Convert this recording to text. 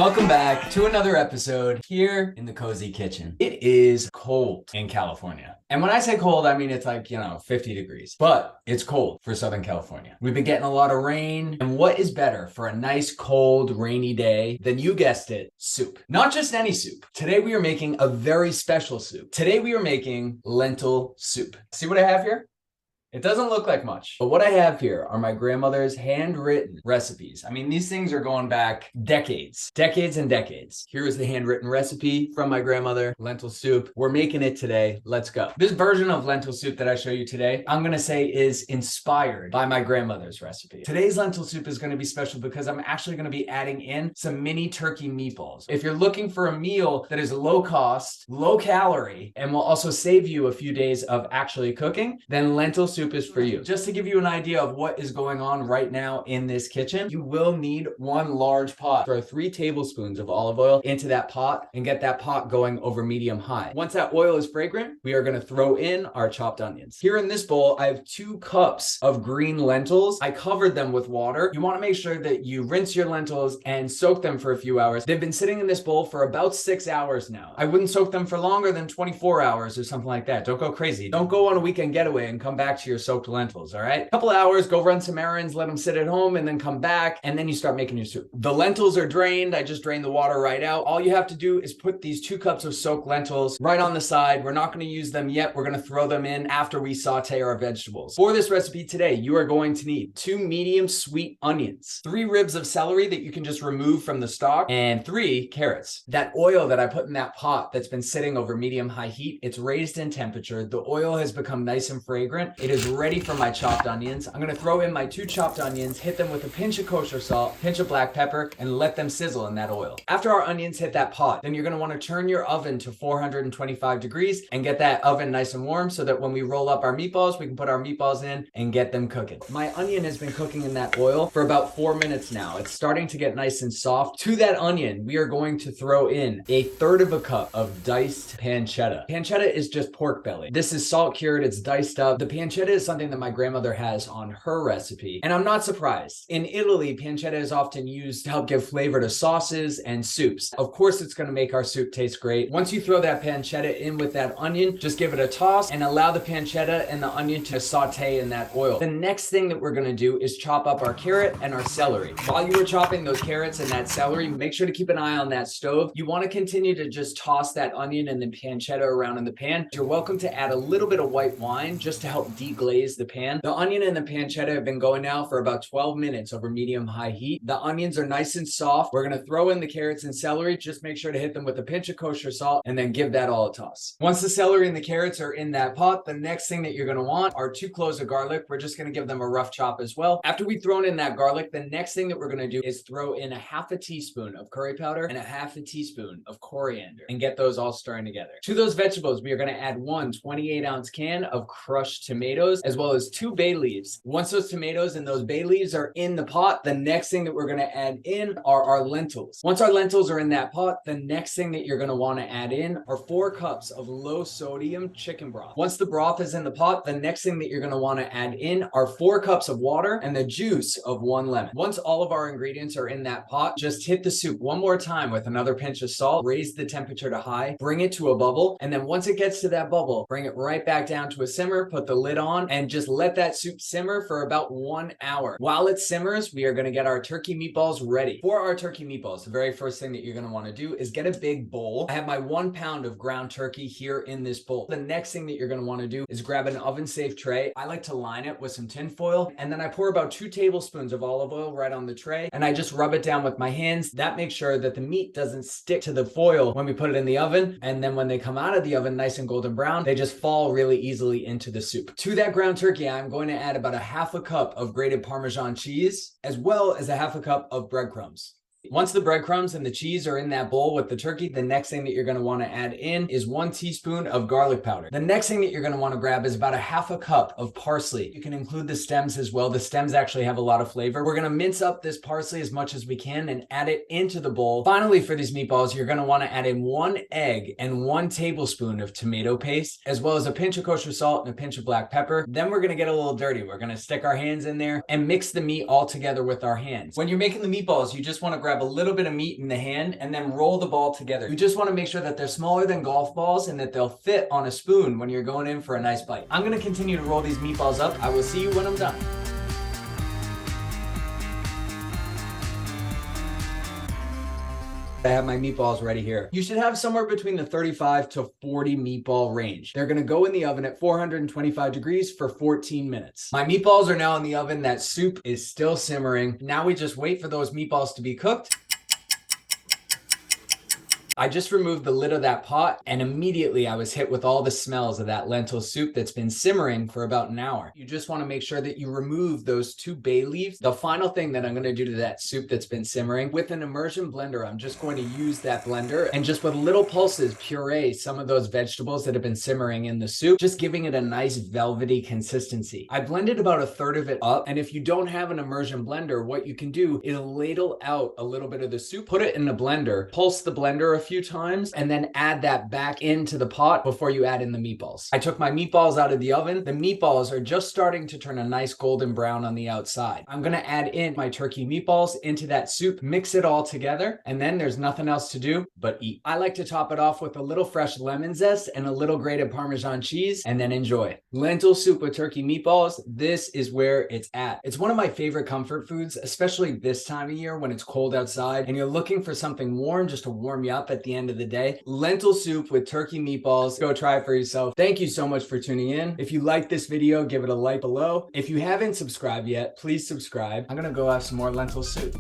Welcome back to another episode here in the Cozy Kitchen. It is cold in California. And when I say cold, I mean it's like, 50 degrees. But it's cold for Southern California. We've been getting a lot of rain. And what is better for a nice, cold, rainy day than, you guessed it, soup? Not just any soup. Today we are making a very special soup. Today we are making lentil soup. See what I have here? It doesn't look like much, but what I have here are my grandmother's handwritten recipes. I mean, these things are going back decades and decades. Here is the handwritten recipe from my grandmother, lentil soup. We're making it today. Let's go. This version of lentil soup that I show you today, I'm going to say is inspired by my grandmother's recipe. Today's lentil soup is going to be special because I'm actually going to be adding in some mini turkey meatballs. If you're looking for a meal that is low cost, low calorie, and will also save you a few days of actually cooking, then lentil soup is for you. Just to give you an idea of what is going on right now in this kitchen, you will need one large pot. Throw 3 tablespoons of olive oil into that pot and get that pot going over medium high. Once that oil is fragrant, we are going to throw in our chopped onions. Here in this bowl, I have 2 cups of green lentils. I covered them with water. You want to make sure that you rinse your lentils and soak them for a few hours. They've been sitting in this bowl for about 6 hours now. I wouldn't soak them for longer than 24 hours or something like that. Don't go crazy. Don't go on a weekend getaway and come back to your soaked lentils, all right? A couple of hours, go run some errands, let them sit at home, and then come back, and then you start making your soup. The lentils are drained. I just drained the water right out. All you have to do is put these 2 cups of soaked lentils right on the side. We're not going to use them yet. We're going to throw them in after we saute our vegetables. For this recipe today, you are going to need 2 medium sweet onions, 3 ribs of celery that you can just remove from the stalk, and 3 carrots. That oil that I put in that pot that's been sitting over medium-high heat, it's raised in temperature. The oil has become nice and fragrant. It is ready for my chopped onions. I'm going to throw in my 2 chopped onions, hit them with a pinch of kosher salt, pinch of black pepper, and let them sizzle in that oil. After our onions hit that pot, then you're going to want to turn your oven to 425 degrees and get that oven nice and warm so that when we roll up our meatballs, we can put our meatballs in and get them cooking. My onion has been cooking in that oil for about 4 minutes now. It's starting to get nice and soft. To that onion, we are going to throw in 1/3 cup of diced pancetta. Pancetta is just pork belly. This is salt cured. It's diced up. The pancetta is something that my grandmother has on her recipe, and I'm not surprised. In Italy, pancetta is often used to help give flavor to sauces and soups. Of course, it's going to make our soup taste great. Once you throw that pancetta in with that onion, just give it a toss and allow the pancetta and the onion to saute in that oil. The next thing that we're going to do is chop up our carrot and our celery. While you are chopping those carrots and that celery, make sure to keep an eye on that stove. You want to continue to just toss that onion and the pancetta around in the pan. You're welcome to add a little bit of white wine just to help deglaze the pan. The onion and the pancetta have been going now for about 12 minutes over medium-high heat. The onions are nice and soft. We're going to throw in the carrots and celery. Just make sure to hit them with a pinch of kosher salt and then give that all a toss. Once the celery and the carrots are in that pot, the next thing that you're going to want are 2 cloves of garlic. We're just going to give them a rough chop as well. After we've thrown in that garlic, the next thing that we're going to do is throw in 1/2 teaspoon of curry powder and 1/2 teaspoon of coriander and get those all stirring together. To those vegetables, we are going to add 1 28-ounce can of crushed tomatoes as well as 2 bay leaves. Once those tomatoes and those bay leaves are in the pot, the next thing that we're going to add in are our lentils. Once our lentils are in that pot, the next thing that you're going to want to add in are 4 cups of low sodium chicken broth. Once the broth is in the pot, the next thing that you're going to want to add in are 4 cups of water and the juice of 1 lemon. Once all of our ingredients are in that pot, just hit the soup one more time with another pinch of salt, raise the temperature to high, bring it to a bubble, and then once it gets to that bubble, bring it right back down to a simmer, put the lid on, and just let that soup simmer for about 1 hour. While it simmers, we are going to get our turkey meatballs ready. For our turkey meatballs, the very first thing that you're going to want to do is get a big bowl. I have my 1 pound of ground turkey here in this bowl. The next thing that you're going to want to do is grab an oven-safe tray. I like to line it with some tin foil, and then I pour about 2 tablespoons of olive oil right on the tray, and I just rub it down with my hands. That makes sure that the meat doesn't stick to the foil when we put it in the oven, and then when they come out of the oven nice and golden brown, they just fall really easily into the soup. To that ground turkey, I'm going to add about 1/2 cup of grated Parmesan cheese, as well as 1/2 cup of breadcrumbs. Once the breadcrumbs and the cheese are in that bowl with the turkey, the next thing that you're going to want to add in is 1 teaspoon of garlic powder. The next thing that you're going to want to grab is about 1/2 cup of parsley. You can include the stems as well. The stems actually have a lot of flavor. We're going to mince up this parsley as much as we can and add it into the bowl. Finally, for these meatballs, you're going to want to add in 1 egg and 1 tablespoon of tomato paste, as well as a pinch of kosher salt and a pinch of black pepper. Then we're going to get a little dirty. We're going to stick our hands in there and mix the meat all together with our hands. When you're making the meatballs, you just want to grab grab a little bit of meat in the hand and then roll the ball together. You just want to make sure that they're smaller than golf balls and that they'll fit on a spoon when you're going in for a nice bite. I'm going to continue to roll these meatballs up. I will see you when I'm done. I have my meatballs ready here. You should have somewhere between the 35 to 40 meatball range. They're gonna go in the oven at 425 degrees for 14 minutes. My meatballs are now in the oven. That soup is still simmering. Now we just wait for those meatballs to be cooked. I just removed the lid of that pot and immediately I was hit with all the smells of that lentil soup that's been simmering for about an hour. You just want to make sure that you remove those 2 bay leaves. The final thing that I'm going to do to that soup that's been simmering, with an immersion blender, I'm just going to use that blender and just with little pulses puree some of those vegetables that have been simmering in the soup, just giving it a nice velvety consistency. I blended about a third of it up, and if you don't have an immersion blender, what you can do is ladle out a little bit of the soup, put it in the blender, pulse the blender a few times, and then add that back into the pot before you add in the meatballs. I took my meatballs out of the oven. The meatballs are just starting to turn a nice golden brown on the outside. I'm gonna add in my turkey meatballs into that soup, mix it all together, and then there's nothing else to do but eat. I like to top it off with a little fresh lemon zest and a little grated Parmesan cheese, and then enjoy. Lentil soup with turkey meatballs, this is where it's at. It's one of my favorite comfort foods, especially this time of year when it's cold outside and you're looking for something warm just to warm you up at the end of the day. Lentil soup with turkey meatballs. Go try it for yourself. Thank you so much for tuning in. If you like this video, give it a like below. If you haven't subscribed yet, please subscribe. I'm gonna go have some more lentil soup.